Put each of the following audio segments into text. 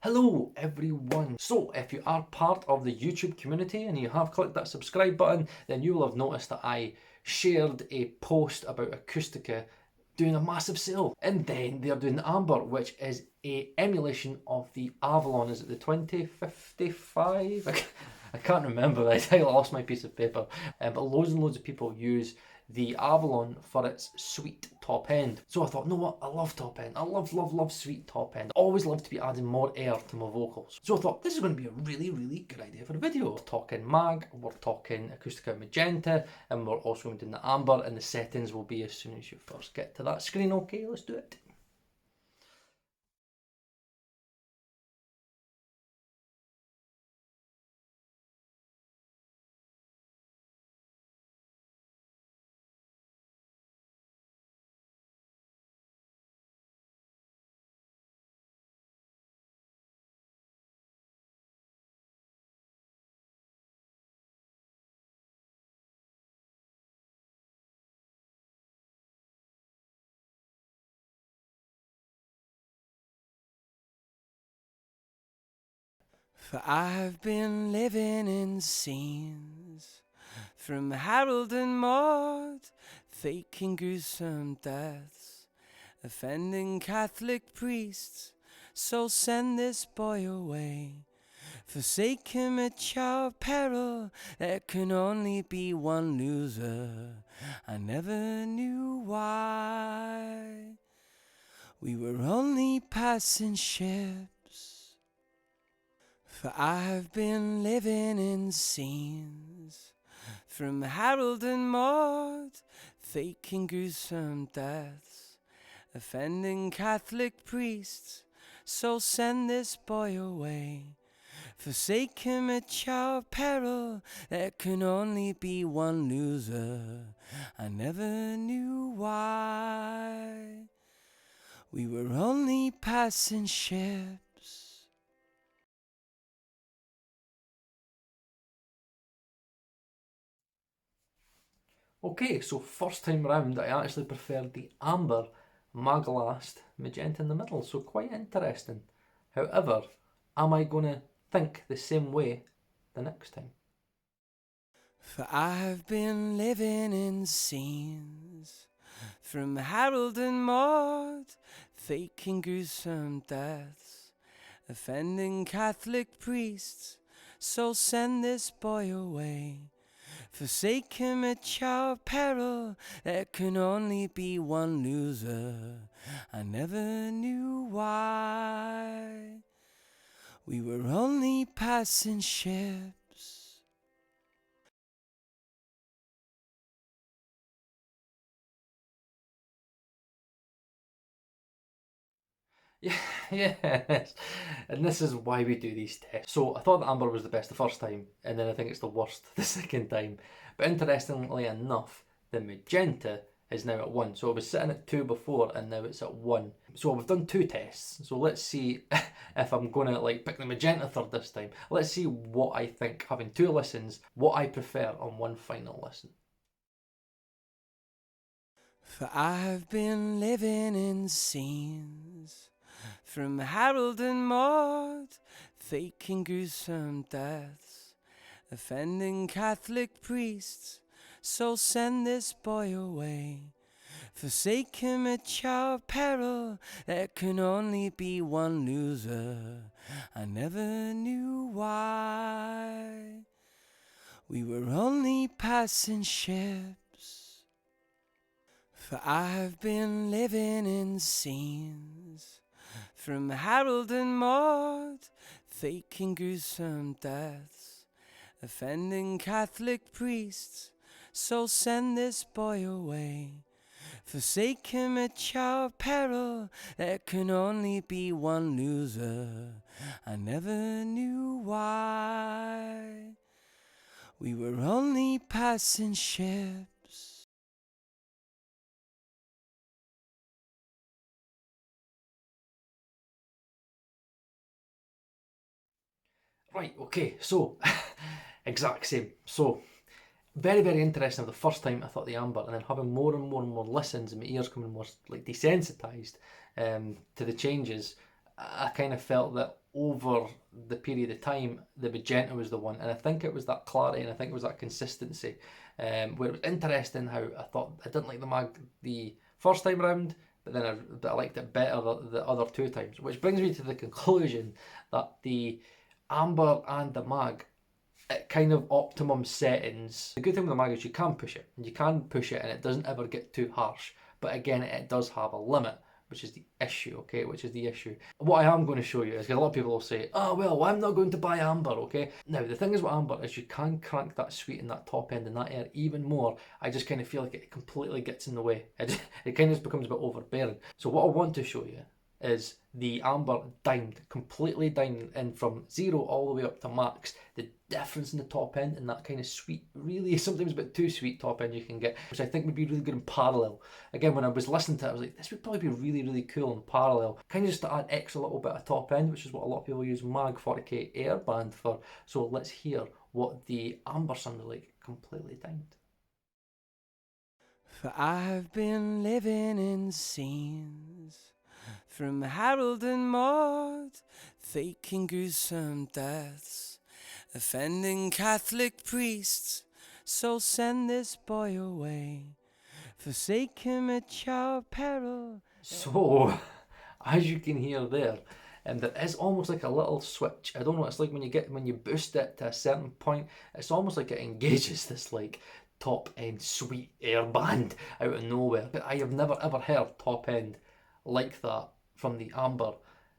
Hello everyone! So if you are part of the YouTube community and you have clicked that subscribe button, then you will have noticed that I shared a post about Acoustica doing a massive sale. And then they're doing the Amber, which is a emulation of the Avalon. Is it the 2055? I can't remember, I lost my piece of paper. But loads and loads of people use the Avalon for its sweet top end. So I thought, no what, I love top end. I love sweet top end. I always love to be adding more air to my vocals. So I thought, this is going to be a really good idea for a video. We're talking Maag, we're talking Acoustica Magenta, and we're also going to do the Amber, and the settings will be as soon as you first get to that screen. Okay, let's do it. For I've been living in scenes from Harold and Maude, faking gruesome deaths, offending Catholic priests. So send this boy away, forsake him at your peril. There can only be one loser. I never knew why. We were only passing ships. For I've been living in scenes from Harold and Maude, faking gruesome deaths, offending Catholic priests. So send this boy away, forsake him at your peril. There can only be one loser. I never knew why. We were only passing ships. Okay, so first time round I actually preferred the Amber, Maag last, Magenta in the middle, so quite interesting. However, am I going to think the same way the next time? For I've been living in scenes from Harold and Maude, faking gruesome deaths, offending Catholic priests. So send this boy away, forsake him at your peril. There can only be one loser. I never knew why. We were only passing ships. Yes, and this is why we do these tests. So I thought the Amber was the best the first time, and then I think it's the worst the second time. But interestingly enough, the Magenta is now at 1. So it was sitting at 2 before, and now it's at 1. So we've done 2 tests. So let's see if I'm going to like pick the Magenta third this time. Let's see what I think, having 2 listens, what I prefer on one final listen. For I've been living in scenes from Harold and Maude, faking gruesome deaths, offending Catholic priests. So send this boy away, forsake him at your peril. There can only be one loser. I never knew why. We were only passing ships. For I've been living in scenes from Harold and Maude, faking gruesome deaths, offending Catholic priests. So send this boy away, forsake him at your peril. There can only be one loser. I never knew why. We were only passing ships. Right, okay, so exact same. So very interesting. The first time I thought the Amber, and then having more and more listens, and my ears coming more like desensitized to the changes, I kind of felt that over the period of time, the magenta was the one, and I think it was that clarity, and I think it was that consistency, where it was interesting how I thought I didn't like the Maag the first time round, but then I liked it better the other two times, which brings me to the conclusion that the amber and the Maag, at kind of optimum settings. The good thing with the Maag is you can push it, and you can push it, and it doesn't ever get too harsh. But again, it does have a limit, which is the issue, okay? Which is the issue. What I am going to show you is, because a lot of people will say, oh, well, I'm not going to buy amber, okay? Now, the thing is with amber is you can crank that sweet in that top end and that air even more. I just kind of feel like it completely gets in the way. It kind of just becomes a bit overbearing. So what I want to show you is the amber dimed, completely dimed, and from 0 all the way up to max. The difference in the top end and that kind of sweet, really sometimes a bit too sweet top end you can get, which I think would be really good in parallel. Again, when I was listening to it, I was like, this would probably be really, really cool in parallel. Kind of just to add extra little bit of top end, which is what a lot of people use Maag 40k airband for. So let's hear what the amber sounded like, completely dimed. For I've been living in scenes from Harold and Maude, faking gruesome deaths, offending Catholic priests. So send this boy away, forsake him at your peril. So, as you can hear there, there is almost like a little switch. I don't know, it's like when you boost it to a certain point, it's almost like it engages this like top end sweet air band out of nowhere. But I have never ever heard top end like that from the Amber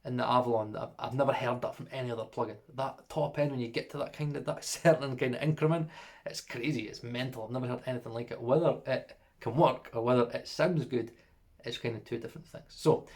and the Avalon. I've never heard that from any other plugin. That top end, when you get to that certain kind of increment, it's crazy, it's mental. I've never heard anything like it. Whether it can work or whether it sounds good, it's kind of two different things. So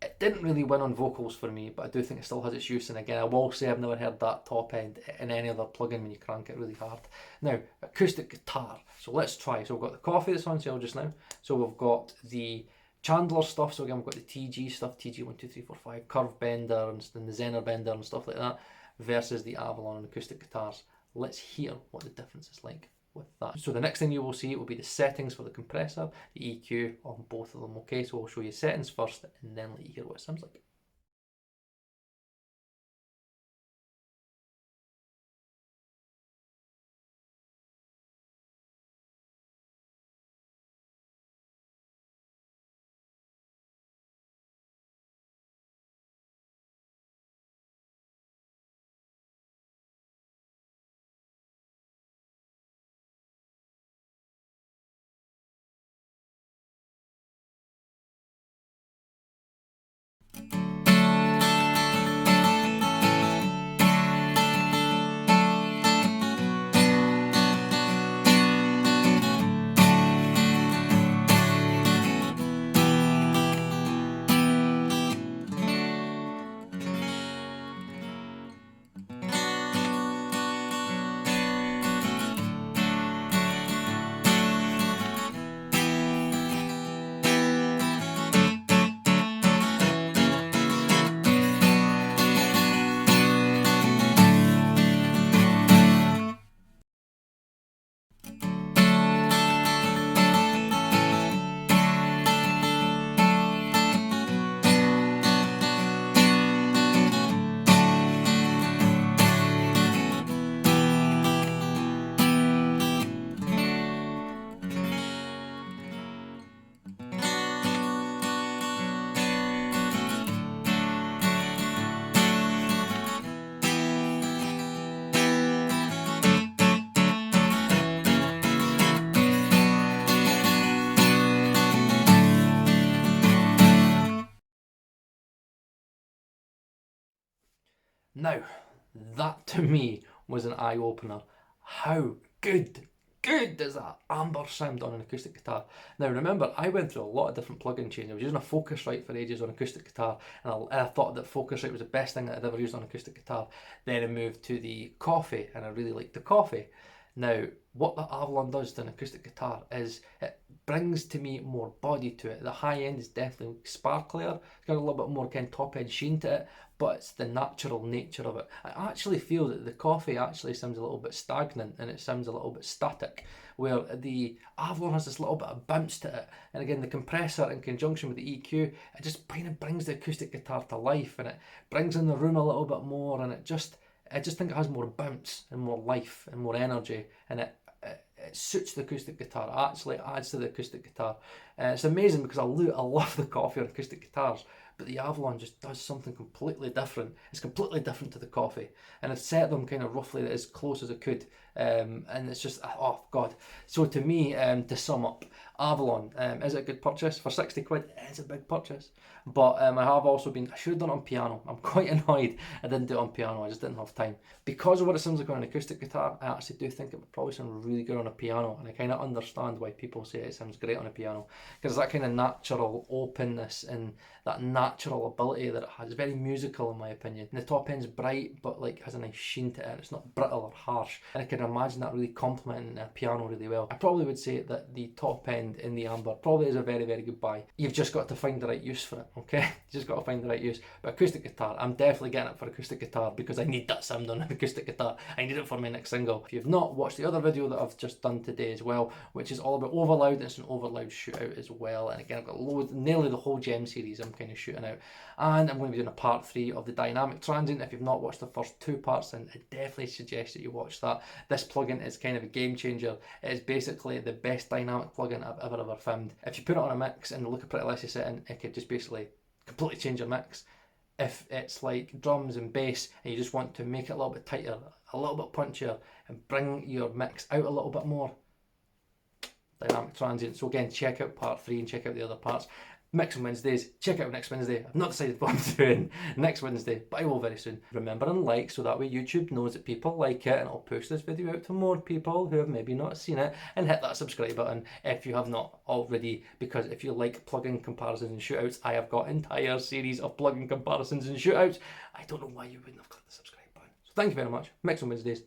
it didn't really win on vocals for me, but I do think it still has its use. And again, I will say I've never heard that top end in any other plugin when you crank it really hard. Now, acoustic guitar. So let's try. So we've got the coffee that's on sale just now. So we've got the Chandler stuff. So again, we've got the TG stuff, TG12345, curve bender and the Zener bender and stuff like that, versus the Avalon and acoustic guitars. Let's hear what the difference is like with that. So the next thing you will see will be the settings for the compressor, the EQ on both of them. Okay, so I'll show you settings first and then let you hear what it sounds like. Now, that to me was an eye-opener. How good does that amber sound on an acoustic guitar? Now remember, I went through a lot of different plugin changes. I was using a Focusrite for ages on acoustic guitar, and I thought that Focusrite was the best thing that I'd ever used on acoustic guitar. Then I moved to the Coffee, and I really liked the Coffee. Now, what the Avalon does to an acoustic guitar is it brings to me more body to it. The high end is definitely sparklier. It's got a little bit more kind of top end sheen to it, but it's the natural nature of it. I actually feel that the coffee actually sounds a little bit stagnant and it sounds a little bit static, where the Avalon has this little bit of bounce to it. And again, the compressor in conjunction with the EQ, it just kind of brings the acoustic guitar to life, and it brings in the room a little bit more, and I just think it has more bounce and more life and more energy, and it suits the acoustic guitar. It actually adds to the acoustic guitar. It's amazing because I love the coffee on acoustic guitars, but the Avalon just does something completely different. It's completely different to the coffee, and I've set them kind of roughly as close as I could, and it's just, oh god. So to me, to sum up, Avalon, is it a good purchase? For 60 quid, it's a big purchase, but I should have done it on piano. I'm quite annoyed I didn't do it on piano, I just didn't have time. Because of what it sounds like on an acoustic guitar, I actually do think it would probably sound really good on a piano, and I kind of understand why people say it sounds great on a piano, because that kind of natural openness and that natural ability that it has. It's very musical in my opinion. And the top end's bright, but like has a nice sheen to it, and it's not brittle or harsh, and I can imagine that really complementing a piano really well. I probably would say that the top end in the Amber probably is a very, very good buy. You've just got to find the right use for it, okay? You just got to find the right use. But acoustic guitar, I'm definitely getting it for acoustic guitar because I need that sound on an acoustic guitar. I need it for my next single. If you've not watched the other video that I've just done today as well, which is all about overloud, it's an overloud shootout as well. And again, I've got nearly the whole gem series I'm kind of shooting out. And I'm going to be doing a part 3 of the dynamic transient. If you've not watched the first 2 parts, then I definitely suggest that you watch that. This plugin is kind of a game changer. It is basically the best dynamic plugin I've ever found. If you put it on a mix and look at pretty less you setting, it could just basically completely change your mix. If it's like drums and bass and you just want to make it a little bit tighter, a little bit punchier, and bring your mix out a little bit more, dynamic transient. So again, check out part 3 and check out the other parts. Mix on Wednesdays. Check out next Wednesday. I've not decided what I'm doing next Wednesday, but I will very soon. Remember and like, so that way YouTube knows that people like it, and it'll push this video out to more people who have maybe not seen it, and hit that subscribe button if you have not already, because if you like plugin comparisons and shootouts, I have got entire series of plugin comparisons and shootouts. I don't know why you wouldn't have clicked the subscribe button. So thank you very much. Mix on Wednesdays.